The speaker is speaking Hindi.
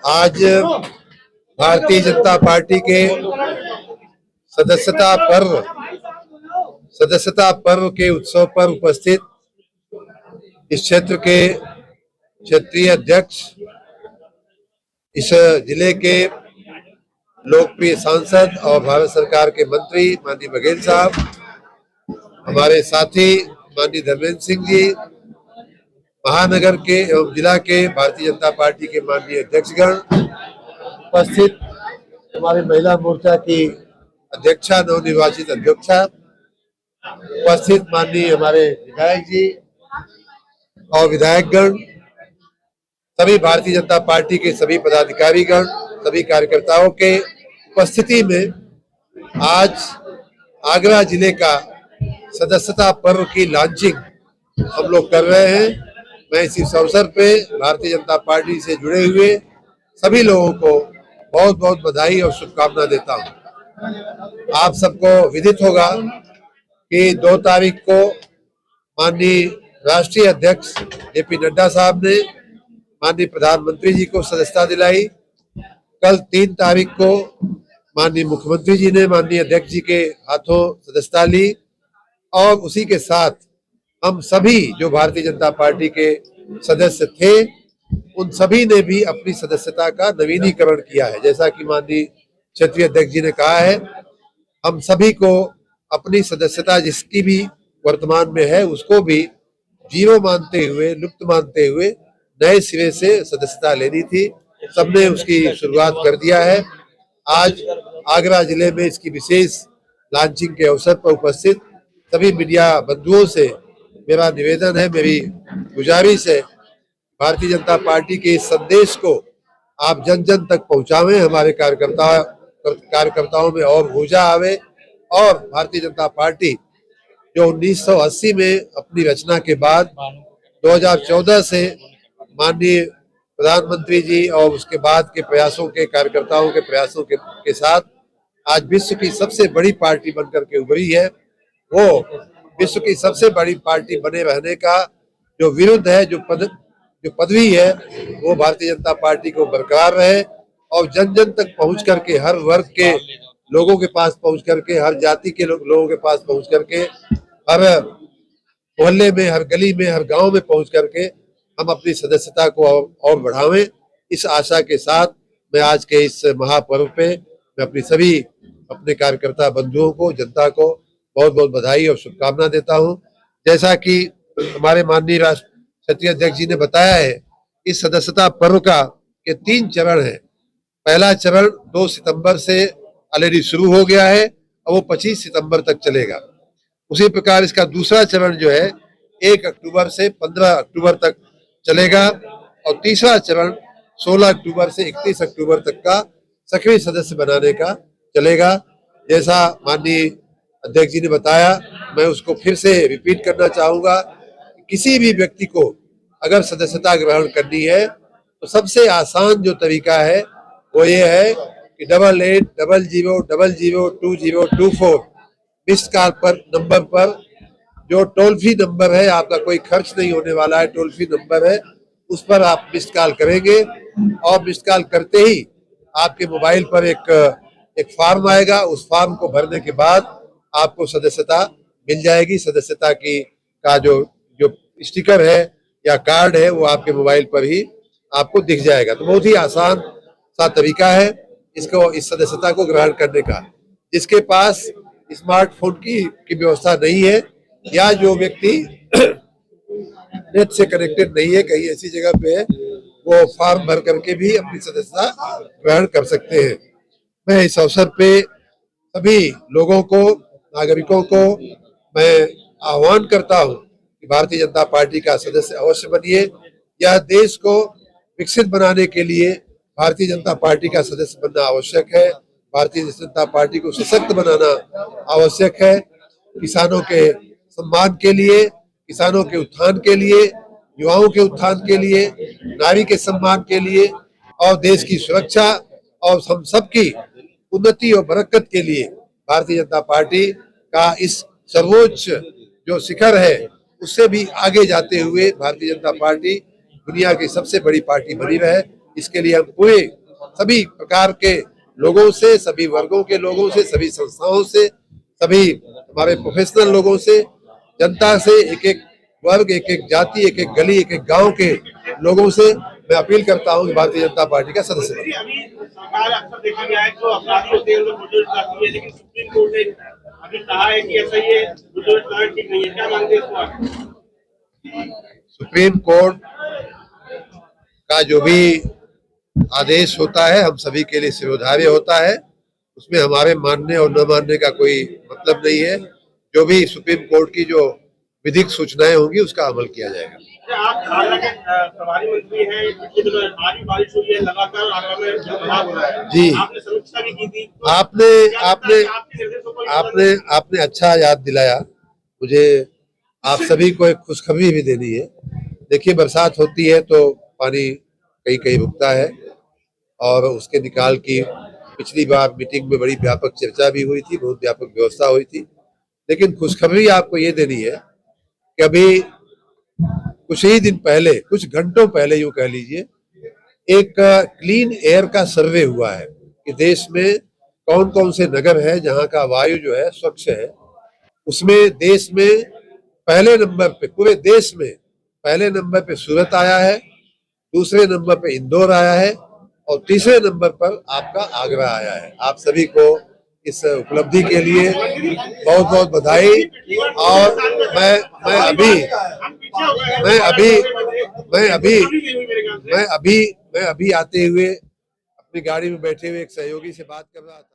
आज भारतीय जनता पार्टी के सदस्यता पर्व के उत्सव पर उपस्थित इस क्षेत्र के क्षेत्रीय अध्यक्ष, इस जिले के लोकप्रिय सांसद और भारत सरकार के मंत्री माननीय बघेल साहब, हमारे साथी माननीय धर्मेंद्र सिंह जी, महानगर के एवं जिला के भारतीय जनता पार्टी के माननीय अध्यक्षगण, उपस्थित हमारे महिला मोर्चा की अध्यक्षा, नवनिर्वाचित अध्यक्षा, उपस्थित माननीय हमारे विधायक जी और विधायकगण, सभी भारतीय जनता पार्टी के सभी पदाधिकारीगण, सभी कार्यकर्ताओं के उपस्थिति में आज आगरा जिले का सदस्यता पर्व की लॉन्चिंग हम लोग कर रहे हैं। मैं इस अवसर पे भारतीय जनता पार्टी से जुड़े हुए सभी लोगों को बहुत बहुत बधाई और शुभकामना देता हूं। आप सबको विदित होगा कि 2 तारीख को माननीय राष्ट्रीय अध्यक्ष जेपी नड्डा साहब ने माननीय प्रधानमंत्री जी को सदस्यता दिलाई। कल 3 तारीख को माननीय मुख्यमंत्री जी ने माननीय अध्यक्ष जी के हाथों सदस्यता ली और उसी के साथ हम सभी जो भारतीय जनता पार्टी के सदस्य थे उन सभी ने भी अपनी सदस्यता का नवीनीकरण किया है। जैसा कि माननीय क्षेत्रीय अध्यक्ष जी ने कहा है, हम सभी को अपनी सदस्यता जिसकी भी वर्तमान में है उसको भी जीरो मानते हुए, लुप्त मानते हुए नए सिरे से सदस्यता लेनी थी। सबने उसकी शुरुआत कर दिया है। आज आगरा जिले में इसकी विशेष लॉन्चिंग के अवसर पर उपस्थित सभी मीडिया बंधुओं से मेरा निवेदन है, मेरी गुजारिश है, भारतीय जनता पार्टी के इस संदेश को आप जन जन तक पहुंचावें। हमारे कार्यकर्ताओं में और ऊर्जा आवे और भारतीय जनता पार्टी जो 1980 में अपनी रचना के बाद 2014 से माननीय प्रधानमंत्री जी और उसके बाद के प्रयासों के कार्यकर्ताओं के प्रयासों के साथ आज विश्व की सबसे बड़ी पार्टी बनकर के उभरी है, वो विश्व की सबसे बड़ी पार्टी बने रहने का जो विरुद्ध है, जो पदवी है, वो भारतीय जनता पार्टी को बरकरार रहे और जन जन तक पहुंच करके, हर वर्ग के लोगों के पास पहुंच करके, हर जाति के लोगों के पास पहुंच करके, हर मोहल्ले में, हर गली में, हर गांव में पहुंच करके हम अपनी सदस्यता को और बढ़ावें। इस आशा के साथ मैं आज के इस महापर्व पे मैं अपने कार्यकर्ता बंधुओं को, जनता को बहुत बहुत बधाई और शुभकामना देता हूं। जैसा कि हमारे माननीय क्षेत्रीय अध्यक्ष जी ने बताया है, इस सदस्यता पर्व का के 3 चरण है। पहला चरण 2 सितंबर से ऑलरेडी शुरू हो गया है और वो 25 सितंबर तक चलेगा। उसी प्रकार इसका दूसरा चरण जो है 1 अक्टूबर से 15 अक्टूबर तक चलेगा और तीसरा चरण 16 अक्टूबर से 31 अक्टूबर तक का सक्रिय सदस्य बनाने का चलेगा। जैसा माननीय अध्यक्ष जी ने बताया, मैं उसको फिर से रिपीट करना चाहूंगा। किसी भी व्यक्ति को अगर सदस्यता ग्रहण करनी है तो सबसे आसान जो तरीका है वो ये है कि 8800002024 मिस्ड कॉल पर नंबर पर, जो टोल फ्री नंबर है, आपका कोई खर्च नहीं होने वाला है, टोल फ्री नंबर है, उस पर आप मिस्ड कॉल करेंगे और मिस्ड कॉल करते ही आपके मोबाइल पर एक फॉर्म आएगा। उस फॉर्म को भरने के बाद आपको सदस्यता मिल जाएगी। सदस्यता का जो स्टिकर है या कार्ड है वो आपके मोबाइल पर ही आपको दिख जाएगा। तो बहुत ही आसान सा तरीका है इस सदस्यता को ग्रहण करने का। जिसके पास स्मार्टफोन की व्यवस्था नहीं है या जो व्यक्ति नेट से कनेक्टेड नहीं है, कहीं ऐसी जगह पे है, वो फॉर्म भर करके भी अपनी सदस्यता ग्रहण कर सकते हैं। मैं इस अवसर पे सभी लोगों को, नागरिकों को मैं आह्वान करता हूं कि भारतीय जनता पार्टी का सदस्य अवश्य बनिए। यह देश को विकसित बनाने के लिए भारतीय जनता पार्टी का सदस्य बनना आवश्यक है। भारतीय जनता पार्टी को सशक्त बनाना आवश्यक है। किसानों के सम्मान के लिए, किसानों के उत्थान के लिए, युवाओं के उत्थान के लिए, नारी के सम्मान के लिए और देश की सुरक्षा और हम सबकी उन्नति और बरकत के लिए भारतीय जनता पार्टी का इस सर्वोच्च जो शिखर है उससे भी आगे जाते हुए भारतीय जनता पार्टी दुनिया की सबसे बड़ी पार्टी बनी रहे, इसके लिए हम पूरे सभी प्रकार के लोगों से, सभी वर्गों के लोगों से, सभी संस्थाओं से, सभी हमारे प्रोफेशनल लोगों से, जनता से, एक एक वर्ग, एक एक जाति, एक एक गली, एक एक गांव के लोगों से मैं अपील करता हूं कि भारतीय जनता पार्टी का सदस्य बने। अभी सरकार अक्सर देखा गया है जो अपराधी होते हैं लोग बुलडोजर चलाती है, लेकिन सुप्रीम कोर्ट ने अभी कहा है कि ऐसा ये बुलडोजर चलाना ठीक नहीं है। क्या मानते हैं इसको आप? सुप्रीम कोर्ट का जो भी आदेश होता है हम सभी के लिए शिरोधार्य होता है, उसमें हमारे मानने और न मानने का कोई मतलब नहीं है। जो भी सुप्रीम कोर्ट की जो विधिक सूचनाएं होंगी उसका अमल किया जाएगा। आप आगरा के प्रभारी मंत्री हैं, पिछले दिनों आज भी बारिश हुई है, लगातार आगरा में जलभराव हो रहा है जी, आपने समीक्षा भी की थी, तो आपने अच्छा याद दिलाया मुझे। आप सभी को एक खुशखबरी भी देनी है। देखिए, बरसात होती है तो पानी कहीं कहीं रुकता है और उसके निकाल की पिछली बार मीटिंग में बड़ी व्यापक चर्चा भी हुई थी, बहुत व्यापक व्यवस्था हुई थी। लेकिन खुशखबरी आपको ये देनी है कि अभी कुछ ही दिन पहले, कुछ घंटों पहले यूं कह लीजिए, एक क्लीन एयर का सर्वे हुआ है कि देश में कौन कौन से नगर है जहां का वायु जो है स्वच्छ है। उसमें देश में पहले नंबर पे, पूरे देश में पहले नंबर पे सूरत आया है, दूसरे नंबर पे इंदौर आया है और तीसरे नंबर पर आपका आगरा आया है। आप सभी को इस उपलब्धि के लिए बहुत बहुत बधाई। और मैं अभी आते हुए अपनी गाड़ी में बैठे हुए एक सहयोगी से बात कर रहा था।